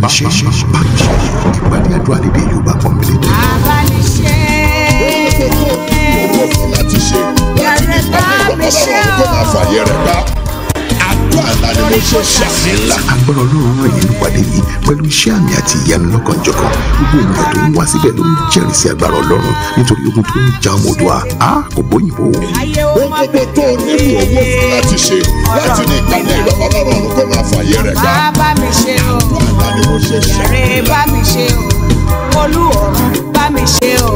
mi ṣe ìpàdé àdúrà lédè Yorùbá pọ́nbélé. bá mi ṣe láti ṣe yàrá bá mi ṣe kó máa fàyè rẹ̀ gbá àdúrà ńlá ni mo ṣe ṣàmì ńlá. agbára Ọlọ́run ràn yín nípàdé yìí pẹ̀lú iṣẹ́ àmì àti ìyanu lọ́kànjọ̀kan. gbogbo ènìyàn tó ń wá síbẹ̀ ló ń jẹ́rìí sí agbára Ọlọ́run nítorí ogun tó ń ja ọmọ Oòduà kò bóyìnbó. ayé ó ohun má gbogbo tó o nílò owó fún láti ṣe láti ní ìpàdé ìlọ́pàá Ọlọ́run kó máa fàyè rẹ̀ gbá bá mi ṣe o àdúrà ńlá ni mo ṣe ṣàmì yàrá bá mi ṣe o olú ọ̀run bá mi ṣe o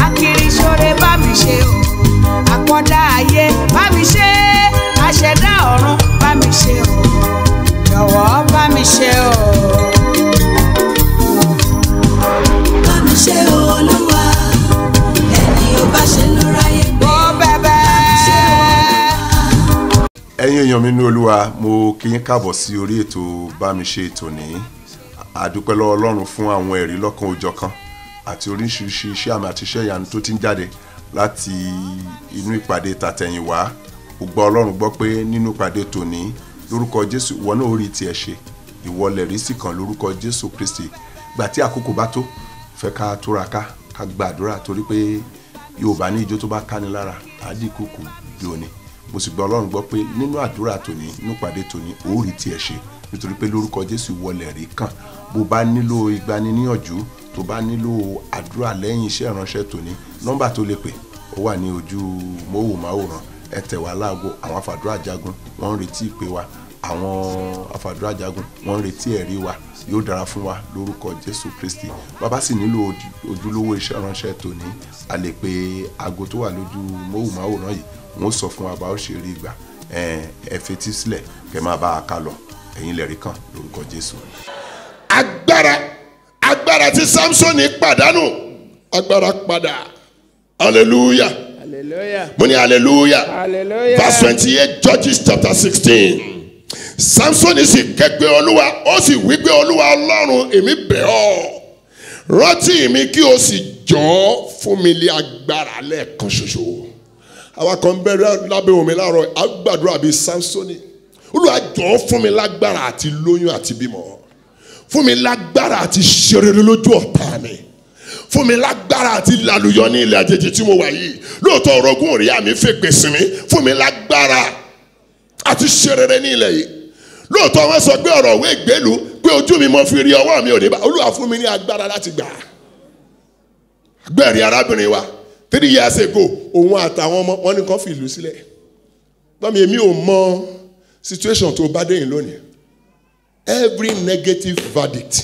akiriṣore bá mi ṣe o àpọ̀dá ayé bá mi ṣe àṣẹdá ọ̀run bá mi ṣe o jọ̀wọ́ bá mi ṣe o. bá mi ṣe Olúwa ẹni ó bá ṣe ló ráyè gbé. ó bẹ̀bẹ̀. ẹ̀yin èèyàn mi ní Olúwa, mo kí yín káàbọ̀ sí orí ètò bá mi ṣe ètò ní àdúpẹ́ lọ́wọ́ Ọlọ́run fún àwọn ẹ̀rí lọ́kan òjọ̀kan àti oríṣiríṣi iṣẹ́ àmì àti iṣẹ́ ìyanu tó ti ń jáde láti inú ìpàdé tàtẹ̀yìnwá. Ó gbọ́ Ọlọ́run gbọ́ pé nínú ìpàdé tòní lórúkọ Jésù ìwọ náà ó rí tiẹ̀ ṣe, ìwọ lẹ̀rí sí kan lórúkọ Jésù Kristi. Gbà tí àkókò bá tó fẹ́ ká túraká ká gbàdúrà torí pé Yorùbá ní ijó tó bá káni lára àdìkùkù jò ní. Mo sì gbọ́ Ọlọ́run gbọ́ pé nínú àdúrà tòní nínú ìpàdé tòní ó rí tiẹ̀ ṣe nítorí pé lórúkọ Jésù ìwọ lẹ̀rí kan. Bó bá nílò ìgbaniníyànjú, tó bá nílò àdúrà lẹ́yìn iṣẹ́ ìránṣẹ́ tòní, nọ́mbà tó lè pè ó wà ní ojú móhùnmáwòrán. Ẹ tẹ̀ wá láago. Àwọn afàdúrà jagun wọ́n ń retí ìpè wa, àwọn afàdúrà jagun wọ́n ń retí ẹ̀rí wa. Yóò dára fún wa lórúkọ Jésù Kristi. Bàbá sì nílò ojúlówó iṣẹ́ ìránṣẹ́ tòní, a lè pe aago tó wà lójú móhùnmáwòrán yìí, wọ́n sọ fún wa bá ó ṣe rí ìgbà. Ẹ fetí sílẹ̀ kẹ́ máa bá a ká lọ. Ẹ̀yin lẹ̀rí kan lórúkọ Jésù. agbára tí Samsoni pàdánù agbára padà hallelujah mo ní hallelujah verse 28 Judges chapter 16. Samsoni sì kẹ́gbẹ́ Olúwa ó sì wí pé Olúwa Ọlọ́run èmi bẹ̀ ọ́ rántí mi kí o sì jọ̀ọ́ fún mi lé agbára lẹ́ẹ̀kan ṣoṣo. àwa kan bẹ̀rẹ̀ lábẹ́ omi láàárọ̀ àgbàdúrà bíi Samsoni. Olúwa jọ̀ọ́ fún mi lágbára àti lóyún àti bímọ, fún mi lágbára àti ṣerere lójú ọ̀tá mi, fún mi lágbára àti lálùyọ ní ilẹ̀ àjèjì tí mo wà yìí. Lóòótọ́ orogún òrìà mi fèpè sí mi, fún mi lágbára àti ṣerere ní ilẹ̀ yìí. Lóòótọ́ wọ́n sọ pé ọ̀rọ̀ òwe ìgbélu pé ojú mi mo fi rí ọwọ́ mi ò ní bá. Olúwa fún mi ní agbára láti gbà. Gbẹ̀rí arábìnrin wa 3 years ago òun àtàwọn ọmọ wọn ní kan fi ìlú sílẹ̀. Bámi èmi ò mọ situation tó bá dé yìí lónìí. Every negative verdict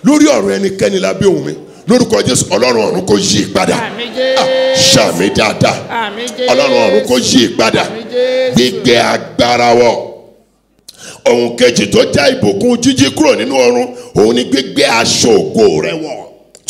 lórí ọ̀rọ̀ ẹnikẹ́ni lábẹ́ ohùn mi lórúkọ Jésù Ọlọ́run ọ̀run kó yí padà. Ṣàmì dáadáa. Ọlọ́run ọ̀run kó yí padà. Gbígbé agbára wọ̀. Ohun kejì tó já ìbùkún jíjí kúrò nínú ọ̀run òun ni gbígbé aṣọ ògo rẹ wọ̀.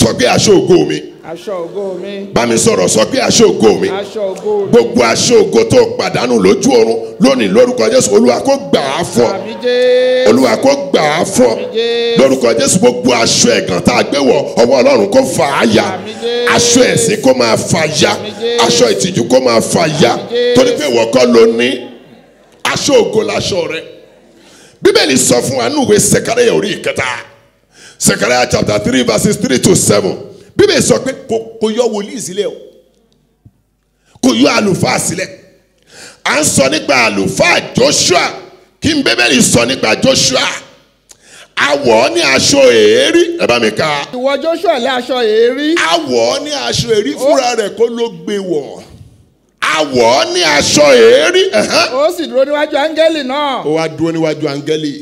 Sọ pé aṣọ ògo mi. Aṣọ ògo mi. Bá mi sọ̀rọ̀, sọ pé aṣọ ògo mi. Aṣọ ògo mi. Gbogbo aṣọ ògo tó pàdánù lójú ọ̀run lónìí lórúkọ Jésù Olúwa kó gbà á fún ọ. Àmín Jésù. Olúwa kó gbà á fún ọ. Àmín Jésù. Lórúkọ Jésù gbogbo aṣọ ẹ̀gàn tá a gbé wọ̀ ọwọ́ Ọlọ́run kó fà á ya. Àmín Jésù. Aṣọ ẹ̀sín kó máa fà ya. Àmín Jésù. Aṣọ ìtìjú kó máa fà ya. Àmín Jésù. Torí pé ìwọ kọ́ ló ní aṣọ ògo láṣọ rẹ. Bíbélì sọ fún wa nínú ìwé Sẹkáríà orí ìkẹta, Sẹkáríà chapter 3 verses 3 to 7. Bíbélì sọ pé kò yọ wòlíì sílẹ̀ o, kò yọ àlùfáà sílẹ̀. À ń sọ nípa àlùfáà Joshua. Kí n Bíbélì sọ nípa Joshua? A wọ̀ ọ́ ní aṣọ èérí. Ẹ bá mi kà. Ìwọ Joshua lé aṣọ èérí. A wọ̀ ọ́ ní aṣọ èérí fúnra rẹ̀ kó ló gbé wọ̀. A wọ̀ ọ́ ní aṣọ èérí. Ó sì dúró níwájú áńgẹ́lì náà. Ó wá dúró níwájú áńgẹ́lì.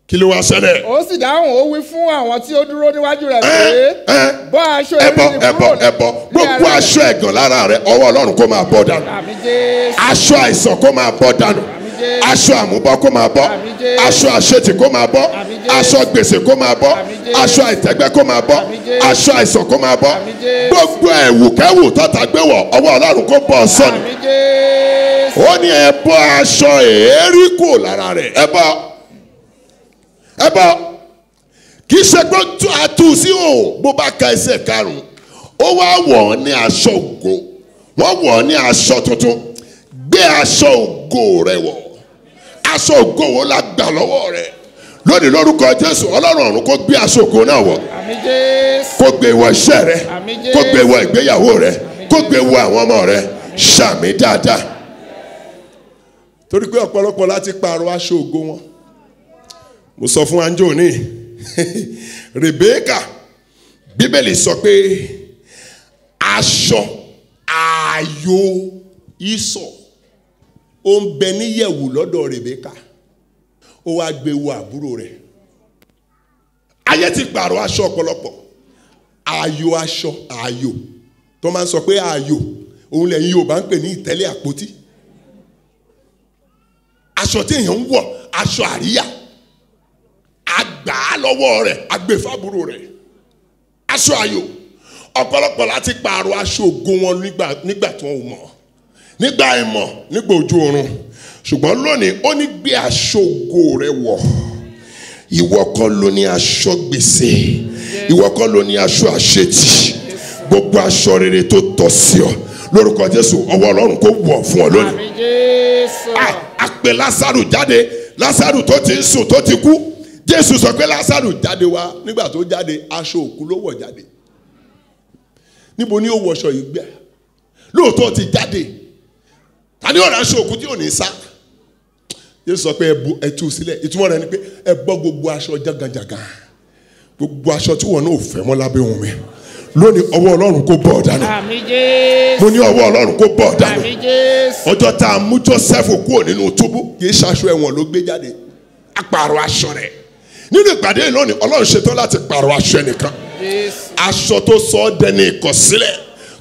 Kí ló wá ṣẹlẹ̀? Ó sì dáhùn, ó wí fún àwọn tí ó dúró níwájú rẹ̀ pé bọ́ aṣọ èérí ni kúrò. ẹbọ gbogbo aṣọ ẹ̀gàn lára rẹ̀ ọwọ́ Ọlọ́run kó máa bọ́ dànù. Àmín Jésù. Aṣọ àìsàn kó máa bọ́ dànù. Jésù. Aṣọ àmúbọ́ kó máa bọ́. Àmín Jésù. Aṣọ àṣetì kó máa bọ́. Àmín Jésù. Aṣọ gbèsè kó máa bọ́. Àmín Jésù. Aṣọ àìtẹ́gbẹ́ kó máa bọ́. Àmín Jésù. Aṣọ àìsàn kó máa bọ́. Àmín Jésù. Gbogbo ẹ̀wùkẹ́wù tọ́ta gbé wọ̀ ọwọ́ Ọlọ́run kó bọ́ sọ́ni. Àmín Jésù. Ó ní ẹ bọ́ aṣọ èérí kúrò lára rẹ̀. Ẹ bọ́ kì í ṣe pé àtú sí o. Bó bá ka ẹsẹ̀ karùn-ún ó wá wọ̀ ọ́ ní aṣọ ògo, wọ́n wọ̀ ọ́ ní aṣọ tuntun. Gbé aṣọ ògo rẹ wọ̀. Aṣọ ògo wo la gbà lọ́wọ́ rẹ lónìí lórúkọ Jésù Ọlọ́run ọ̀run kó gbé aṣọ ògo náà wọ̀, Àmín Jésù. kó gbé wọ iṣẹ́ rẹ, Àmín kó Jésù. gbé wọ ìgbéyàwó rẹ, kó gbé wọ àwọn ọmọ rẹ. Ṣàmì dáadáa. Torí pé ọ̀pọ̀lọpọ̀ láti pààrọ̀ aṣọ ògo wọn. Mo sọ fún anjo ní Rebeka, Bíbélì sọ pé aṣọ ààyò Ísọ̀ ó ń bẹ níyẹ̀wù lọ́dọ̀ Rebeka, ó wá gbé wo àbúrò rẹ̀. Ayé ti pààrọ̀ aṣọ ọ̀pọ̀lọpọ̀. Ààyò aṣọ, ààyò tó máa ń sọ pé ààyò òun lẹ́yìn Yorùbá ń pè ní ìtẹ́lẹ̀ àpótí. Aṣọ tí èèyàn ń wọ̀, aṣọ àríyá, àgbà lọ́wọ́ rẹ̀, àgbèfábúrò rẹ̀. Aṣọ ààyò. Ọ̀pọ̀lọpọ̀ láti pààrọ̀ aṣọ ògo wọn nígbà tí wọ́n mọ̀, nígbà ìmọ̀, nígbà ojú oorun. Ṣùgbọ́n lónìí ó ní gbé aṣọ ògo rẹ wọ̀. Ìwọ kọ́ ló ní aṣọ gbèsè, ìwọ kọ́ ló ní aṣọ àṣetì. Gbogbo aṣọ rere tó tọ́ sí ọ lórúkọ Jésù ọwọ́ Ọlọ́run kó wọ̀ fún ọ lónìí. Àmín Jésù. A pè Lásárù jáde, Lásárù tó ti ń sùn tó ti kú. Jésù sọ pé Lásárù jáde wá, nígbà tó jáde aṣọ òkú ló wọ̀ jáde. Níbo ni ó wọṣọ yìí gbẹ? Lóòótọ́ ti jáde. Tani ọ̀rọ̀ aṣọ òkú tí ò ní sá? Jésù sọ pé ẹ tú sílẹ̀. Ìtumọ̀ rẹ̀ ni pé ẹ bọ́ gbogbo aṣọ jàgàjàgà, gbogbo aṣọ tí wọn náà ò fẹ́ mọ́ lábẹ́ ohun mi. Lónìí ọwọ́ Ọlọ́run kó bọ́ ọ̀dánù. Àmín Jésù. Mo ní ọwọ́ Ọlọ́run kó bọ́ ọ̀dánù. Àmín Jésù. Ọjọ́ tá a mú Jósẹ́fù kúrò nínú túbú, kì í ṣaṣọ ẹ̀wọ̀n ló gbé jáde. A pààrọ̀ aṣọ rẹ̀. Nínú ìpàdé yìí lónìí Ọlọ́run ṣetán láti pààrọ̀ aṣọ ẹnìkan. Aṣọ tó sọ ọ́ dẹni ìkọ̀sílẹ̀,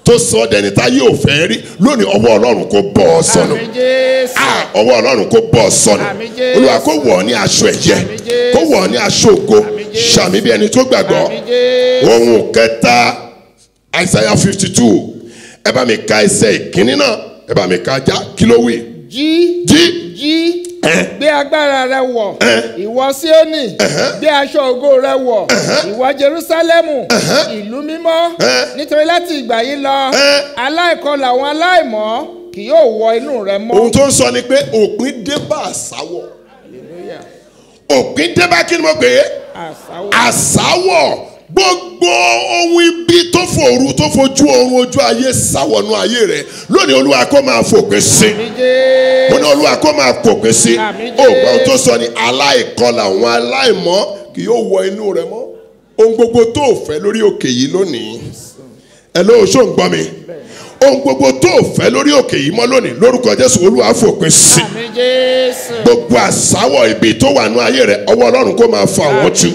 tó sọ ọ́ dẹni tá yóò fẹ́ rí, lónìí ọwọ́ Ọlọ́run kó bọ́ ọ sọnù. Àmín Jésù. Ọwọ́ Ọlọ́run kó bọ́ ọ sọnù. Àmín Jésù. Olúwa kó wọ̀ ọ́ ní aṣọ ẹ̀yẹ, Àmín Jésù. kó wọ̀ ọ́ ní aṣọ ògo. Àmín Jésù. Ṣàmì bí ẹni tó gbàgbọ́. Àmín Jésù. Ohun kẹta, Isaiah 52. Ẹ bá mi ka ẹsẹ̀ ìkíní náà, ẹ bá mi ka já, kí ló wí? Jí. Jí. Jí. Gbé agbára rẹ wọ̀, ìwọ Síónì. Gbé aṣọ ògo rẹ wọ̀, ìwọ Jerúsálẹ́mù, ìlú mímọ́. Nítorí láti ìgbà yìí lọ, aláìkọlà àwọn aláìmọ́ kì yóò wọ inú rẹ mọ́. Ohun tó ń sọ ni pé òpin dé bá àsáwọ̀. Hallelujah. Òpin dé bá kí ni mo pè é? Àsáwọ̀. Àsáwọ̀. Gbogbo ohun ibi tó fòru tó fojú oorun ojú ayé sáwọnú ayé rẹ lónìí Olúwa kó máa fòpin sí. Àmín Jésù. Mo ní Olúwa kó máa fòpin sí. Àmín Jésù. Ohun tó sọ ni aláìkọlà àwọn aláìmọ́ kì yóò wọ inú rẹ mọ́. Ohun gbogbo tó fẹ́ lórí òkè yìí lónìí. Ẹ lóò ṣó ń gbọ́ mi. Ohun gbogbo tó fẹ́ lórí òkè yìí mọ́ lónìí lórúkọ Jésù Olúwa fòpin sí. Àmín Jésù. Gbogbo àsáwọ̀ ibi tó wà nú ayé rẹ̀ ọwọ́ Ọlọ́run kó máa fa àwọn tú.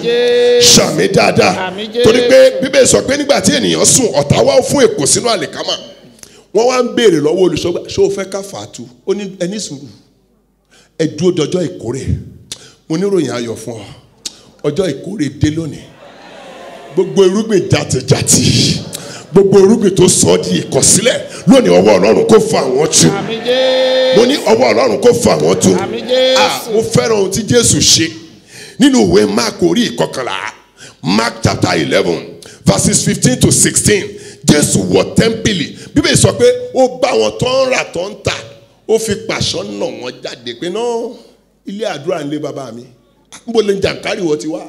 Ṣàmì dáadáa. Àmín Jésù. Torí pé Bíbélì sọ pé nígbà tí ènìyàn sùn ọ̀tá wá fún èpò sínú àlìkámà. Wọ́n wá ń béèrè lọ́wọ́ olùṣọ́gbà ṣé o fẹ́ ká fà á tu? Ó ní ẹni sùúrù. Ẹ dúró dọjọ́ ìkórè. Mo níròyìn ayọ̀ fún ọ. Ọjọ́ ìkórè dé lónìí. Gbogbo irúgbìn jàtìjàtì, gbogbo irúgbìn tó sọ ọ́ di ìkọ̀sílẹ̀ lónìí ọwọ́ Ọlọ́run kó fa àwọn tú. Àmín Jésù. Mo ní ọwọ́ Ọlọ́run kó fa àwọn tú. Àmín Jésù. Mo fẹ́ràn ohun tí Jésù ṣe nínú ìwé Mark orí ìkọkànlá, Mark chapter 11 verses 15 to 16. Jésù wọ tẹ́ḿpìlì. Bíbélì sọ pé ó bá wọn tó ń rà tó ń tà, ó fi pàṣọ nà wọ́n jáde pé náà ilé àdúrà ń lé bàbá mi. Níbo lè jàǹkárì wọ́n ti wá?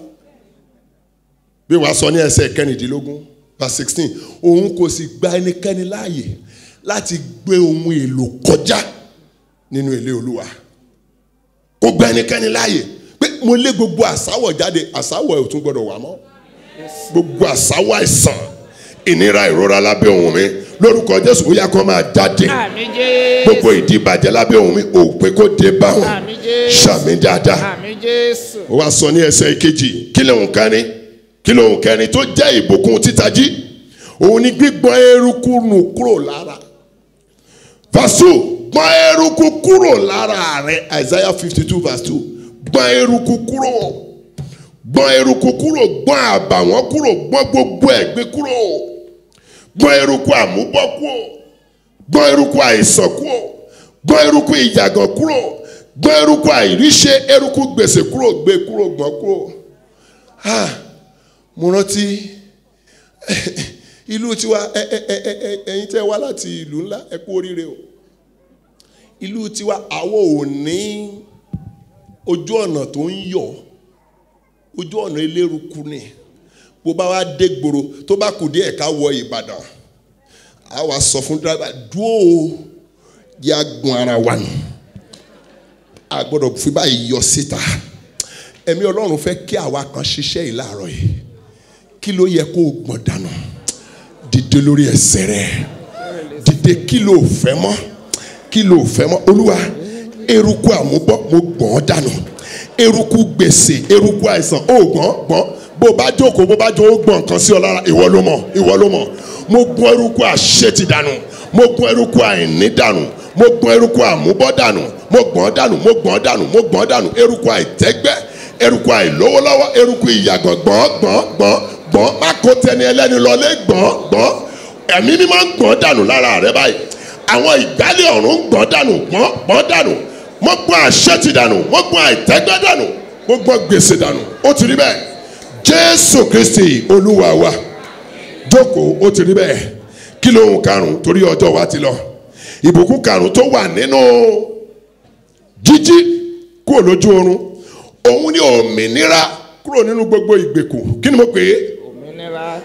Bí wàá sọ ní ẹsẹ̀ kẹrìndínlógún verse 16, òun kò sì gba ẹnikẹ́ni láàyè láti gbé ohun èlò kọjá nínú ilé Olúwa. Kò gba ẹnikẹ́ni láàyè pé mo lé gbogbo àsáwọ̀ jáde, àsáwọ̀ ẹ̀ ò tún gbọ́dọ̀ wà mọ́. Gbogbo àsáwọ̀ àìsàn, ìnira, ìrora lábẹ́ ohùn mi lórúkọ Jésù ó yá kó máa jáde. Àmín Jésù. Gbogbo ìdíbàjẹ́ lábẹ́ ohùn mi òpin kó dé bá wọn. Àmín Jésù. Ṣàmì dáadáa. Àmín Jésù. Ó wá sọ ní ẹsẹ̀ ìkejì, kí lóhùn kẹrin? Kí lóhùn kẹrin tó jẹ́ ìbùkún títají? Òun ni gbígbọ́n eruku nù kúrò lára. Verse 2, gbọ́n eruku kúrò lára rẹ. Isaiah 52 verse 2. Gbọ́n eruku kúrò. Gbọ́n eruku kúrò. Gbọ́n àbàwọ́n kúrò. Gbọ́n gbogbo ẹ̀gbin kúrò. Gbọ́n eruku àmúbọ́ kúrò. Gbọ́n eruku àìsàn kúrò. Gbọ́n eruku ìjàgàn kúrò. Gbọ́n eruku àìríṣẹ́, eruku gbèsè kúrò, gbé kúrò, gbọ́n kúrò. Mo rántí ìlú tiwa, ẹ̀yin tẹ́ wá láti ìlú ńlá ẹ kú oríire o. Ìlú tiwa àwọn ò ní ojú ọ̀nà tó ń yọ̀ ojú ọ̀nà eléruku ni bó bá wá dé gbòòrò tó bá kù díẹ̀ ká wọ Ìbàdàn a wá sọ fún dírẹ́bà dúró yá gun ara wa nù a gbọ́dọ̀ fi báyìí yọ síta ẹ̀mí Ọlọ́run fẹ́ kí àwa kan ṣiṣẹ́ yìí láàárọ̀ yìí kí ló yẹ kó o gbọ̀n dànù dìde lórí ẹsẹ̀ rẹ dìde kí ló fẹ́ mọ́ kí ló fẹ́ mọ́ Olúwa eruku àmúbọ́ mo gbọ̀n dànù eruku gbèsè eruku àìsàn ó gbọ̀n bó bá jókòó bó bá jó ó gbọ̀n nǹkan sí ọ lára ìwọ ló mọ̀ mo gbọ̀n eruku àṣetì dànù mo gbọ̀n eruku àìní dànù mo gbọ̀n eruku àmúbọ́ dànù mo gbọ̀n dànù eruku àìtẹ́gbẹ́ eruku àìlówólọ́wọ́ eruku ìyàgàn gbọ̀n má kó tẹni ẹlẹ́ni lọlé gbọ̀n ẹ̀mí mi máa ń gbọ̀n dànù lára rẹ báyìí àwọn ìgbálẹ̀ ọ̀run gbọ̀n dànù gbọ̀n dànù mo gbọ̀n àṣetì dànù mo gbọ̀n àìtẹ́gbẹ́ dànù mo gbọ̀n gbèsè dànù ó ti rí bẹ́ẹ̀ Jésù Kristi Olúwa wa jókòó ó ti rí bẹ́ẹ̀ kí ló ń karùn torí ọjọ́ wa ti lọ ìbùkún karùn tó wà nínú jíjí kúrò lójú oorun òun ni òmìnira kúrò nínú gbogbo ìgbèkùn kí ni mo pè é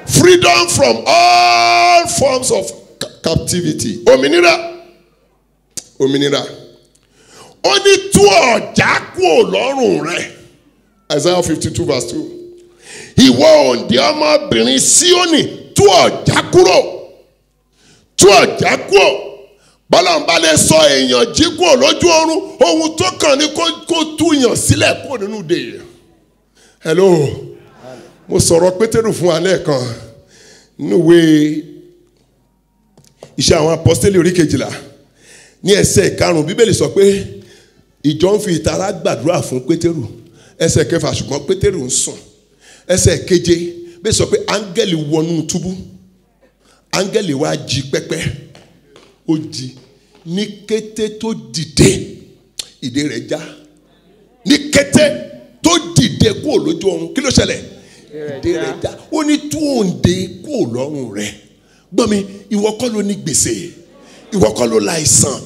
freedom from all forms of captivity òmìnira ó ní tú ọ̀já kúrò lọ́rùn rẹ̀ Isaiah 52 verse 2 ìwọ òǹdè ọmọbìnrin Síónì tú ọ̀já kúrò bọ́lá ń bá lè sọ èèyàn jí kúrò lójú oorun ohun tó kàn ní kó tú yàn sílẹ̀ kúrò nínú ìdè. Hello mo sọ̀rọ̀ Pétérù fún wa lẹ́ẹ̀kan nínú ìwé Iṣẹ́ àwọn Apọ́sítélì orí 12 ní ẹsẹ̀ 5 Bíbélì sọ pé ìjọ ń fi ìtara gbàdúrà fún Pétérù ẹsẹ̀ 6 ṣùgbọ́n Pétérù ń sùn ẹsẹ̀ 7 bẹ́ẹ̀ sọ pé áńgẹ́lì wọnú túbú áńgẹ́lì wá jí pẹ́pẹ́ ó jí ní kété tó dìde ìdè rẹ̀ já ní kété tó dìde kúrò lójú ọ̀run kí ló ṣẹlẹ̀ ìdè rẹ̀ já ó ní tú òǹdè kúrò lọ́rùn rẹ̀ gbọ́n mi ìwọ kọ́ ló ní gbèsè ìwọ kọ́ ló la àìsàn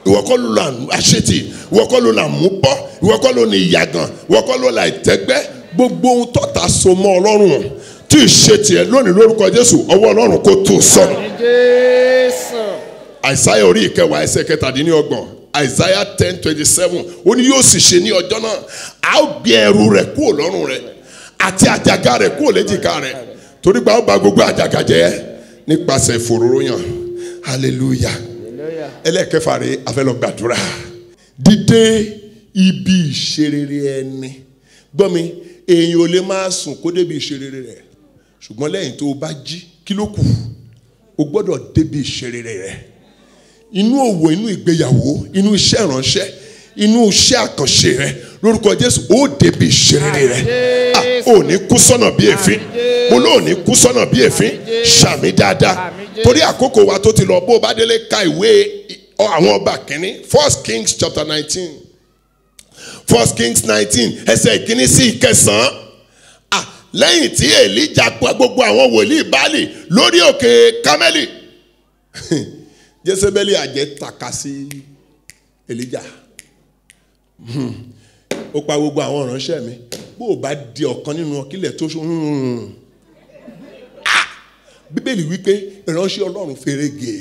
ìwọ kọ́ ló la àṣetì ìwọ kọ́ ló la àmúbọ́ ìwọ kọ́ ló ní ìyàgàn ìwọ kọ́ ló la ìtẹ́gbẹ́ gbogbo ohun tọ́ta so mọ́ Ọlọ́run tí ì ṣe tiẹ̀ lónìí lórúkọ Jésù ọwọ́ Ọlọ́run kó tó sọnù. Àìsáyà orí 9 ẹsẹ̀ 17 Àìsáyà 10:27 ó ní yóò sì ṣe ní ọjọ́ náà a ó gbé ẹrù rẹ̀ kúrò lọ́rùn rẹ̀ àti àjàgà rẹ̀ kúrò léjìká rẹ̀ torí gba ó ba gbogbo àjàgà jẹ́ nípasẹ̀ ìfòróróyàn hallelujah ẹlẹ́ẹ̀kẹfà rẹ̀ a fẹ́ lọ gbàdúrà dídé ibi ìṣerere ẹni gbọ́ mi èèyàn ò lè máa sùn kó débi ìṣerere rẹ̀ ṣùgbọ́n lẹ́yìn tó o bá jí kí ló kù o gbọ́dọ̀ débi ìṣerere rẹ̀ inú òwò inú ìgbéyàwó inú iṣẹ́ ìránṣẹ́ inú iṣẹ́ àkànṣe rẹ̀ lórúkọ Jésù ó débi ìṣerere rẹ̀ ò ní kú sọ́nà bí èéfín mo lóò ní kú sọ́nà bí èéfín ṣàmì dáadáa torí àkókò wa tó ti lọ bó o bá délé ka ìwé àwọn ọba kìíní 1 Kings chapter 19 1 Kings 19 ẹsẹ̀ ìkíní sí ìkẹsàn-án lẹ́yìn tí Èlíjà pa gbogbo àwọn wòlíì Báálì lórí òkè Kámẹ́lì Jésébélì àjẹ́ tàka sí Èlíjà ó pa gbogbo àwọn ìránṣẹ́ mi bó o bá di ọ̀kan nínú ọkílẹ̀ tó ṣó Bíbélì wípé ìránṣẹ́ Ọlọ́run fèrègè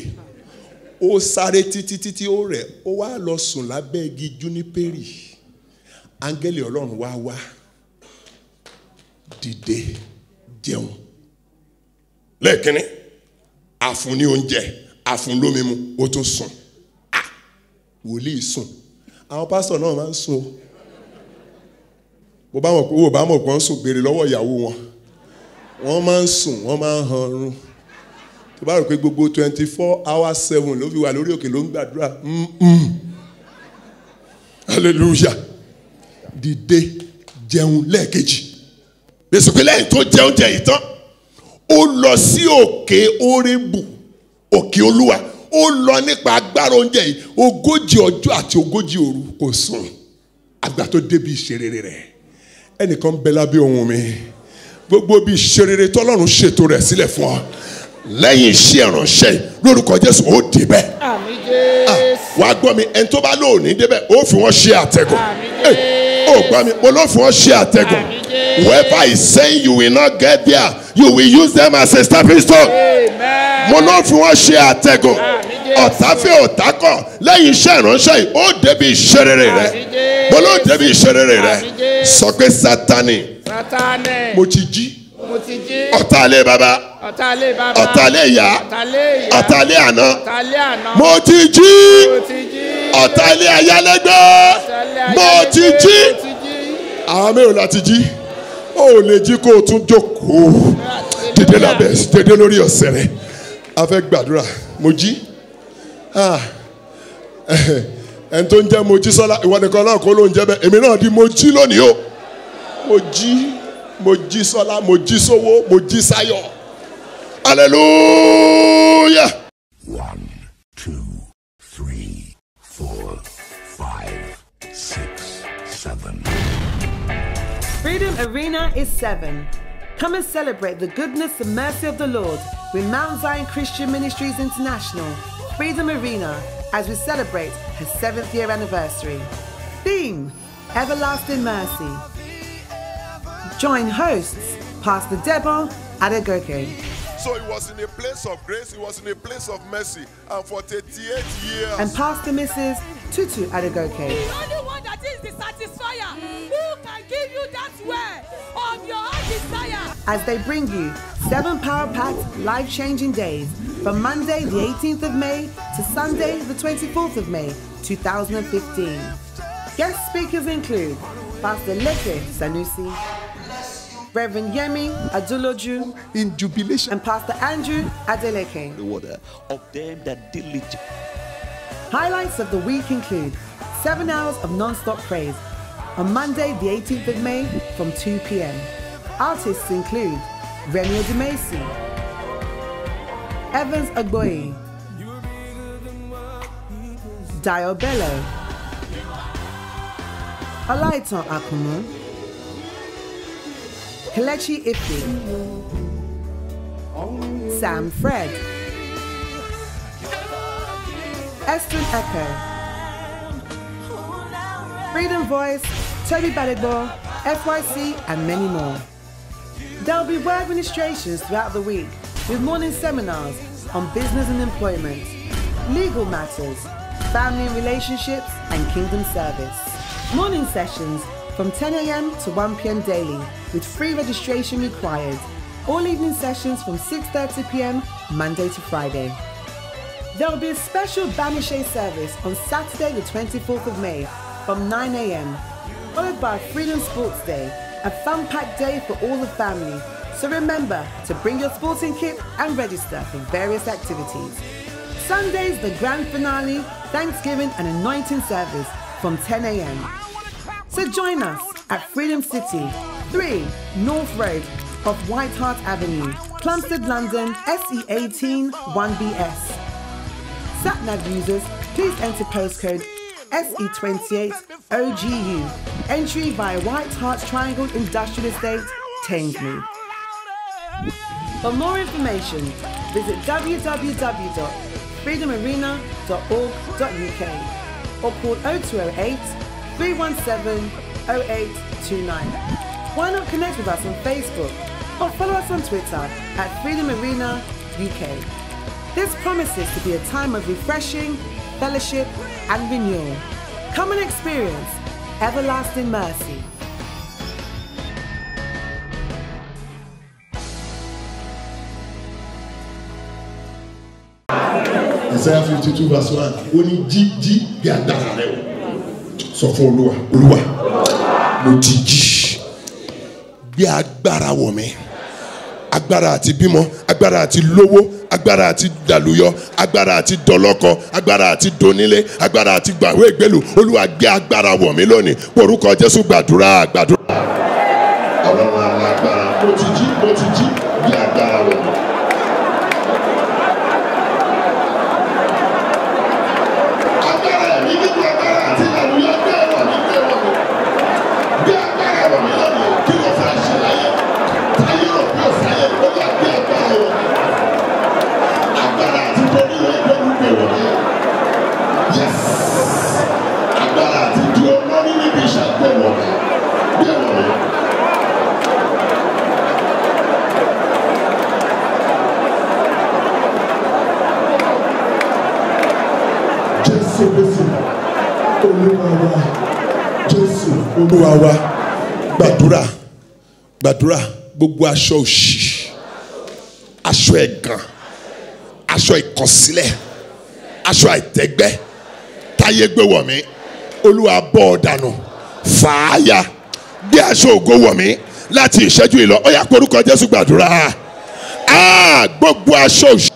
ó sáré títí ó rẹ̀ ó wá lọ sùn lábẹ́ igi júnípérì áńgẹ́lì Ọlọ́run wá dìde jẹun lẹ́ẹ̀kínní àfún ní oúnjẹ àfún lómi mu ó tún sùn wòlíì sùn àwọn pásítọ̀ náà máa ń sùn bó bá mọ̀ pé wọ́n sùn béèrè lọ́wọ́ ìyàwó wọn wọ́n máa ń sùn wọ́n máa ń hanrun tó bá rò pé gbogbo 24/7 ló fi wà lórí òkè ló ń gbàdúrà hallelujah dìde jẹun lẹ́ẹ̀kejì bẹ́sẹ̀ pé lẹ́yìn tó jẹ oúnjẹ yìí tán ó lọ sí òkè Hórébù òkè Olúwa ó lọ nípa agbára oúnjẹ yìí 40 ọjọ́ àti 40 òru kò sùn àgbà tó débi ìṣerere rẹ̀ ẹnìkan bẹ lábẹ́ ohùn mi gbogbo bí ìṣerere tọ́lọ́run ṣètò rẹ̀ sílẹ̀ fún ọ lẹ́yìn iṣẹ́ ìránṣẹ́ lórúkọ Jésù ó débẹ̀ àmín Jésù wàá gbọ́ mi ẹni tó bá lóòní débẹ̀ ó fi wọ́n ṣe àtẹ̀gùn ó gbọ́ mi mo ló fi wọ́n ṣe àtẹ̀gùn Whoever is saying you will not get there, you will use them as a stepping stone. Mo náà fi wọ́n ṣe àtẹ̀gùn. Ọ̀tá fẹ́ ọ̀tá kọ̀ lẹ́yìn iṣẹ́ ìránṣẹ́ yìí ó débi ìṣerere rẹ̀. Mo ló débi ìṣerere rẹ̀. Sọ pé Sátánì. Mo ti jí. Ọ̀tá ilé bàbá. Ọ̀tá ilé ìyá. Ọ̀tá ilé àná. Mo ti jí. Ọ̀tá ilé ayálégbé. Mo ti jí. Àwọn mẹ́rin láti jí. Ó lè jí kó o tún jókòó. Dìde lábẹ́ dédé lórí ọ̀sẹ̀ rẹ̀. A fẹ́ gbàdúrà. Mo jí. Ẹni tó ń jẹ́ Mojí Sọ́lá ìwọ nìkan náà kó ló ń jẹ́ bẹ́ẹ̀. Èmi náà di Mojí lónìí o. Mojí Sọ́lá, Mojí Sówó, Mojí Sáyọ̀. Hallelujah. 1, 2, 3, 4, 5, 6, 7. Freedom Arena is 7. Come and celebrate the goodness and mercy of the Lord with Mount Zion Christian Ministries International, Freedom Arena, as we celebrate her 7th year anniversary. Theme, Everlasting Mercy. Join hosts, Pastor Debo Adegoke. So he was in a place of grace, he was in a place of mercy, and for 38 years. And Pastor Mrs. Tutu Adegoke. The only one that is the satisfier, who can give you that way of your heart desire. As they bring you 7 power-packed, life-changing days from Monday the 18th of May to Sunday the 24th of May, 2015. Guest speakers include Pastor Leke Sanusi, Reverend Yemi Aduloju, In jubilation. and Pastor Andrew Adeleke. Order of them that diligent. Highlights of the week include 7 hours of non-stop praise on Monday the 18th of May from 2 p.m. Artists include Remy Odumesi, Evans Agboyi, Dio Bello, Olaitan Akumu, Kelechi Ife, Sam Fred, Esther Echo, Freedom Voice, Toby Badegbo, FYC, and many more. There will be word ministrations throughout the week with morning seminars on business and employment, legal matters, family and relationships, and kingdom service. Morning sessions from 10 a.m. to 1 p.m. daily with free registration required. All evening sessions from 6:30 p.m. Monday to Friday. There will be a special Banishe service on Saturday the 24th of May from 9 a.m. followed by Freedom Sports Day, a fun-packed day for all the family. So remember to bring your sporting kit and register for various activities. Sundays, the grand finale, Thanksgiving and anointing service from 10 a.m. So join us at Freedom City, 3 North Road off White Hart Avenue, Plumstead, London, SE18 1BS. SatNav users, please enter postcode SE28 OGU. Entry via White Hart Triangle Industrial Estate, Thamesmead. For more information, visit www.freedomarena.org.uk or call 0208 317 0829. Why not connect with us on Facebook or follow us on Twitter at Freedom Arena UK. This promises to be a time of refreshing, fellowship, and renewal. Come and experience everlasting mercy. Isaiah 52 verse 1. Ó ní jí bí agbára rẹ̀ o. Sọ fún Olúwa, Olúwa, mo ti jí. Bí agbára wọ̀ mí. Agbára àti bímọ, agbára àti lówó, agbára àti dàlúyọ, agbára àti dọlọ́kọ, agbára àti donílé, agbára àti gbàwé ìgbélú. Olúwa gbé agbára wọ̀ mí lónìí. Porúkọ Jésù gbàdúrà. Ọlọ́run alágbára, mo ti jí bí agbára wọ̀ mí. Jésù Kristi Olúwa wa. Jésù Olúwa wa. Gbàdúrà gbàdúrà gbogbo aṣọ òṣì, aṣọ ẹ̀gàn, aṣọ ìkọ̀sílẹ̀, aṣọ àìtẹ́gbẹ́ táyé gbé wọ̀ mí, Olúwa bọ́ ọ dànù, fàáyà, gbé aṣọ ògo wọ̀ mí láti ìṣẹ́jú ìlọ. Ó yá porúkọ Jésù gbàdúrà. Gbogbo aṣọ òṣì,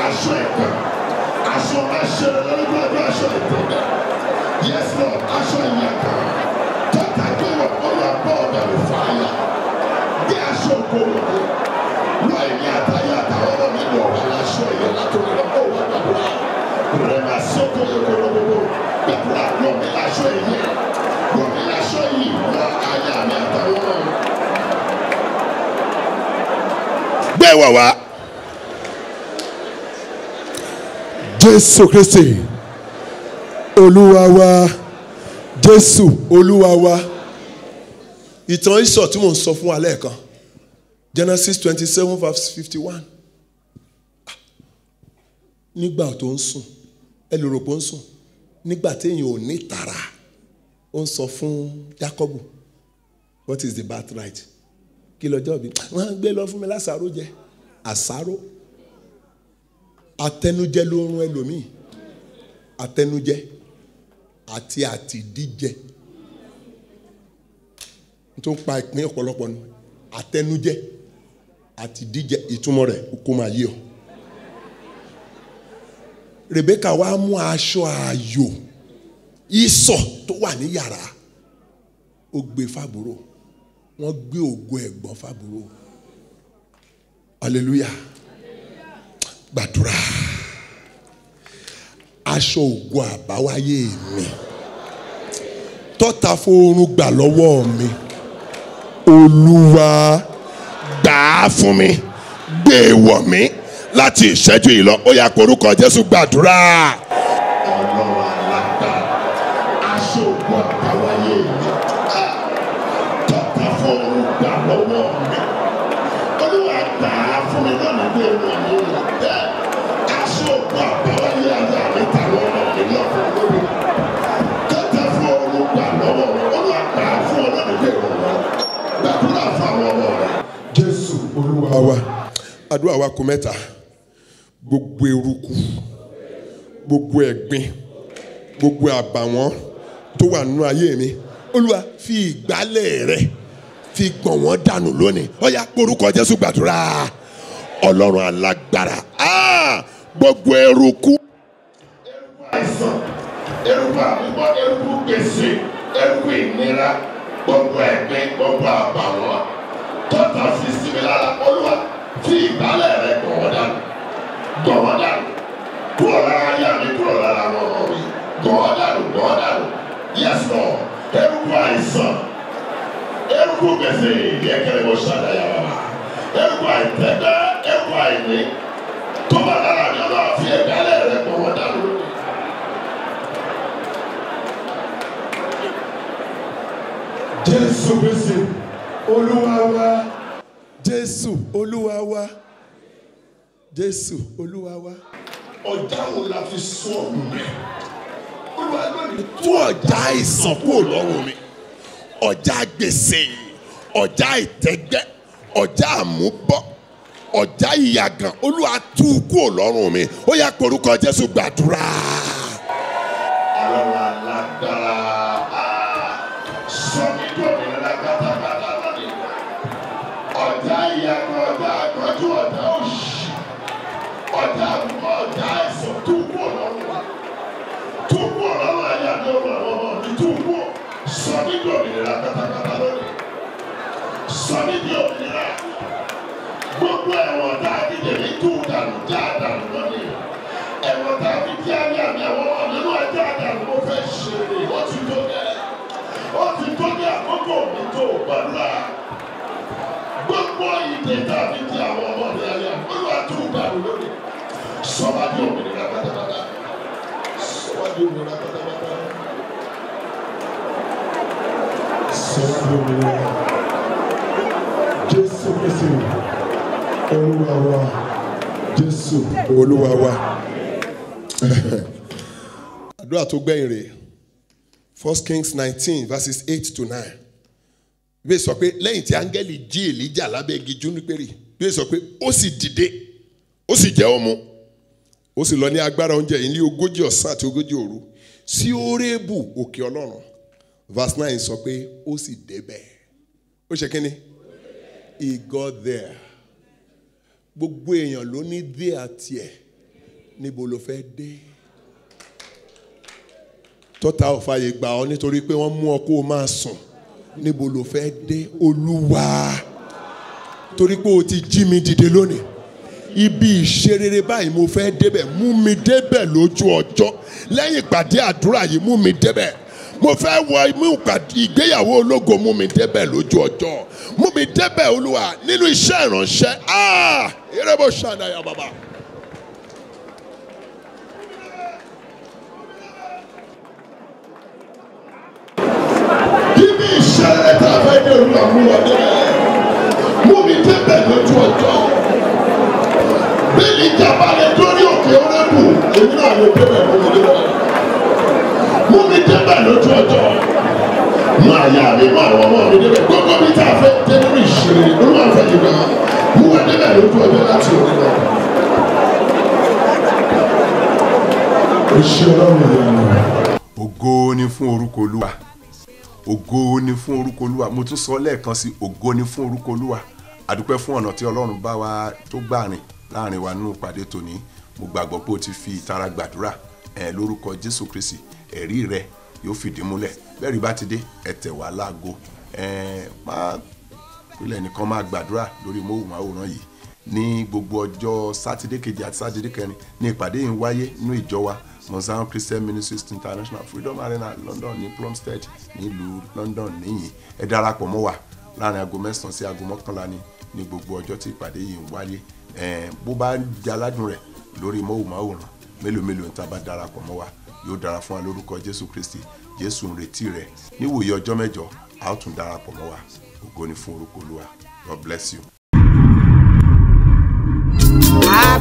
aṣọ ẹ̀gàn, aṣọ àṣẹlẹ̀, aṣọ ìtẹ́gbẹ́, yes Lord, aṣọ ìyàgàn tọ́ta gbé wọ̀, Olúwa bọ́ ọ dànù, fàáyà, gbé aṣọ ògo wọ̀ mí. Wọ́n ẹ̀mí àtàyà àtàwọn ọmọ mi lọ wà láṣọ ìyẹn látòrí lọ́wọ́ wà gbàdúrà. Rẹ̀ máa sọ́kò yẹ̀kọ́ lọ́wọ́ gbàdúrà lọ́ mi láṣọ ìyẹn. Lọ́ mi láṣọ yìí wọ́n àyà mi àtàwọn ọmọ mi. Gbé wà wá. Jésù Kristi Olúwa wa. Jésù Olúwa wa. Ìtàn Ísọ̀ tí mò ń sọ fún wa lẹ́ẹ̀kan. Genesis 27 verse 51. Nígbà tó ń sùn, ẹlòròpó ń sùn, nígbà téèyàn ò ní tààrà, ó ń sọ fún Jákọ́bù, what is the birthright? Kí lọ́jọ́ bí? Wọ́n á gbé lọ fún mi lásàrò jẹ, àsáró. Àtẹnujẹ ló rún ẹlòmíì, àtẹnujẹ àti àtìdíjẹ. Tó ń pa ìpín ọ̀pọ̀lọpọ̀ nù, àtẹnujẹ àti díjẹ, ìtumọ̀ rẹ̀ kó máa yé ọ. Rebeka wá mú aṣọ ààyò Ísọ̀ tó wà ní yàrá, ó gbé fábúrò, wọ́n gbé ògo ẹ̀gbọ́n fábúrò. Hallelujah. Gbàdúrà. Aṣọ ògo àbáwáyé mi tọ́ta fóorun gbà lọ́wọ́ mi, Olúwa gbà á fún mi, gbé e wọ̀ mí láti ìṣẹ́jú ìlọ. Ó yá porúkọ Jésù gbàdúrà. Ọlọ́run alágbára, aṣọ ògo àbáwáyé mi tọ́ta fóorun gbà lọ́wọ́ mi, Olúwa gbà á fún mi lọ́nà gbé e wọ̀ mí. Aṣọ ògo àbáwáyé ayé mi ta lọ́wọ́ mi lọ́fún lórí. Tọ́ta fóorun gbà lọ́wọ́ mi, Olúwa gbà á fún ọ lọ́nà gbé e wọ̀ mí. Gbàdúrà fún àwọn ọmọ rẹ. Jésù Olúwa wa. Àdúrà wa kù mẹ́ta. Gbogbo eruku, gbogbo ẹ̀gbin, gbogbo àbàwọ́n tó wà nínú ayé mi, Olúwa fi ìgbálẹ̀ rẹ fi gbọ̀n wọ́n dànù lónìí. Ó yá porúkọ Jésù gbàdúrà. Ọlọ́run alágbára, gbogbo eruku, eruku àìsàn, eruku àbúgbọ́, eruku gbèsè, eruku ìnira, gbogbo ẹ̀gbin, gbogbo àbàwọ́n tọ́ta fi sinmi lára, Olúwa fi ìgbálẹ̀ rẹ gbọ̀n wọ́n dànù, gbọ̀n wọ́n dànù, kúrò lára ayé mi, kúrò lára àwọn ọmọ mi, gbọ̀n wọ́n dànù, gbọ̀n wọ́n dànù. Yes Lord, eruku àìsàn, eruku gbèsè, yẹ́kẹ́rẹ́ bó ṣàdáyà bàbá, eruku àìtẹ́gbẹ́, eruku àìní tó bá lára mi, Ọlọ́run fi ìgbálẹ̀ rẹ gbọ̀n wọ́n dànù. Jésù Kristi Olúwa wa. Jésù Olúwa wa. Jésù Olúwa wa. Ọjà wo la fi sún ọ̀run mi? Olúwa lónìí tú ọjà àìsàn kúrò lọ́rùn mi. Ọjà gbèsè, ọjà ìtẹ́gbẹ́, ọjà àmúbọ́, ọjà ìyàgàn, Olúwa tú kúrò lọ́rùn mi. Ó yá porúkọ Jésù gbàdúrà. Ọlọ́run alágbára. Ọjà ìyàgàn, ọjà àgbọ̀jú, ọjà òṣì, ọjà àbúkọ, ọjà àìsàn tó kú ọlọ́run, tó kú ọlọ́run àyà ní ọmọ àwọn ọmọ mi tó kú. Sọ mí di òmìnira pátápátá lónìí. Sọ mí di òmìnira. Gbogbo ẹ̀wọ̀n tá a dìde ní tó dànù já dànù lónìí. Ẹ̀wọ̀n tá a fi jẹ́ ayé àmì àwọn ọmọ nínú ẹja dànù mo fẹ́ ṣe é. Ó ti tó bẹ́ẹ̀. Ó ti tó ní àkókò mi tó gbàdúrà. Gbogbo ìdè tàbí ti àwọn ọmọ rẹ ayé Olúwa tó dàrú lónìí. Sọ́wọ́ di òmìnira pátápátá. Sọ́wọ́ di òmìnira pátápátá. Sọ́wọ́ di òmìnira. Jésù Kristi Olúwa wa. Jésù Olúwa wa. àdúrà tó gbẹ̀yìn rèé 1 Kings 19 verses 8 to 9. bí sọ pé lẹ́yìn tí áńgẹ́lì jí Èlíjà lábẹ́ igi júnípérì bí sọ pé ó sì dìde ó sì jẹ́ ó mu ó sì lọ ní agbára oúnjẹ yìí ní 40 ọ̀sán àti 40 òru sí Hórébù òkè Ọlọ́run. verse 9 sọ pé ó sì débẹ̀. ó ṣe kí ni? He got there. Gbogbo èèyàn ló ní there tiẹ̀. Níbo ló fẹ́ dé? Tọ́ta ò fàyè gbà ọ́ nítorí pé wọ́n mú ọ kó o máa sùn. Níbo ló fẹ́ dé? Olúwa. Torí pé o ti jí mi dìde lónìí. Ibi ìṣerere báyìí mo fẹ́ débẹ̀. Mú mi débẹ̀ lójú ọjọ́. Lẹ́yìn ìpàdé àdúrà yìí mú mi débẹ̀. Mo fẹ́ wọ ìgbéyàwó ológo mú mi débẹ̀ lójú ọjọ́. Mú mi débẹ̀ Olúwa nínú iṣẹ́ ìránṣẹ́. Erébó ṣàdáyà bàbá. Kí ni ìṣẹ̀lẹ̀ tá a fẹ́ dé Olúwa mú wa débẹ̀? Mú mi débẹ̀ lójú ọjọ́. Bẹ́ẹ̀ni ìjàmbá rẹ̀ lórí òkè Hórébù, èmi náà lè débẹ̀ mú mi débẹ̀. Mú mi débẹ̀ lójú ọjọ́. Mú àyà mi mú àwọn ọmọ mi débẹ̀. Gbogbo mi tá a fẹ́ dé nínú ìṣeré Olúwa fẹ́ yìí gbà. Mú wa débẹ̀ lójú ọjọ́ láti òní lọ. Oṣù Ọlọ́run yẹn. Ògo ni fún orúkọ Olúwa. Ògo ni fún orúkọ Olúwa. Mo tún sọ lẹ́ẹ̀kan sí ògo ni fún orúkọ Olúwa. Àdúpẹ́ fún ọ̀nà tí Ọlọ́run bá wa tó gbà rìn láàrin wa nínú ìpàdé tòní. Mo gbàgbọ́ pé o ti fi ìtara gbàdúrà lórúkọ Jésù Kristi. Ẹ̀rí rẹ yóò fìdí múlẹ̀. Bẹ́ẹ̀rí bá ti dé ẹ tẹ̀ wá láago. Máa pínlẹ̀ nìkan máa gbàdúrà lórí móhùnmáwòrán yìí ní gbogbo ọjọ́ sátidé kejì àti sátidé kẹrin ní ìpàdé yìí ń wáyé nínú ìjọ wa Mozambique Christian Ministries International Freedom Arena London ní Plumstead nílùú London níyìn. Ẹ darapọ̀ mọ́ wa láàrin aago 9 sí aago 11 ní gbogbo ọjọ́ tí ìpàdé yìí ń wáyé. Bó bá jẹ́ aládùn rẹ̀ lórí móhùnmáwòrán mélòó ń tá bá darapọ̀ mọ́ wa yóò dára fún wa lórúkọ Jésù Kristi. Jésù ń retí rẹ níwòye ọjọ́ mẹ́jọ a ó tún darapọ̀ mọ́ wa. Ògo ni fún orúkọ Olúwa. God bless you.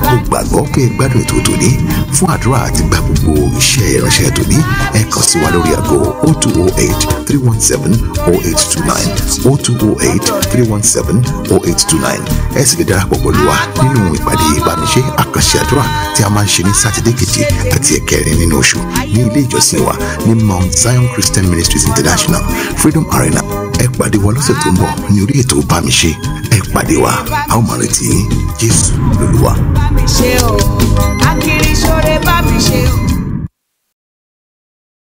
Mo gbàgbọ́ pé ẹ gbádùn ètò tòní. Fún àdúrà àti gba gbogbo iṣẹ́ ìránṣẹ́ tòní ẹ kàn sí wa lórí aago 0208 317 0829 0208 317 0829. Ẹ sì lè darapọ̀ pẹ̀lú wa nínú ìpàdé ìbámiṣe àkànṣe àdúrà tí a máa ń ṣe ní sátidé kejì àti ẹ̀kẹrin nínú oṣù ní ilé ìjọsìn wa ní Mount Zion Christian Ministries International Freedom Arena. Ẹ pàdé wa lọ́sẹ̀ tó ń bọ̀ ní orí ètò ìbámiṣe. Ẹ pàdé wa a ó máa retí Jésù lólúwa. Bá mi ṣe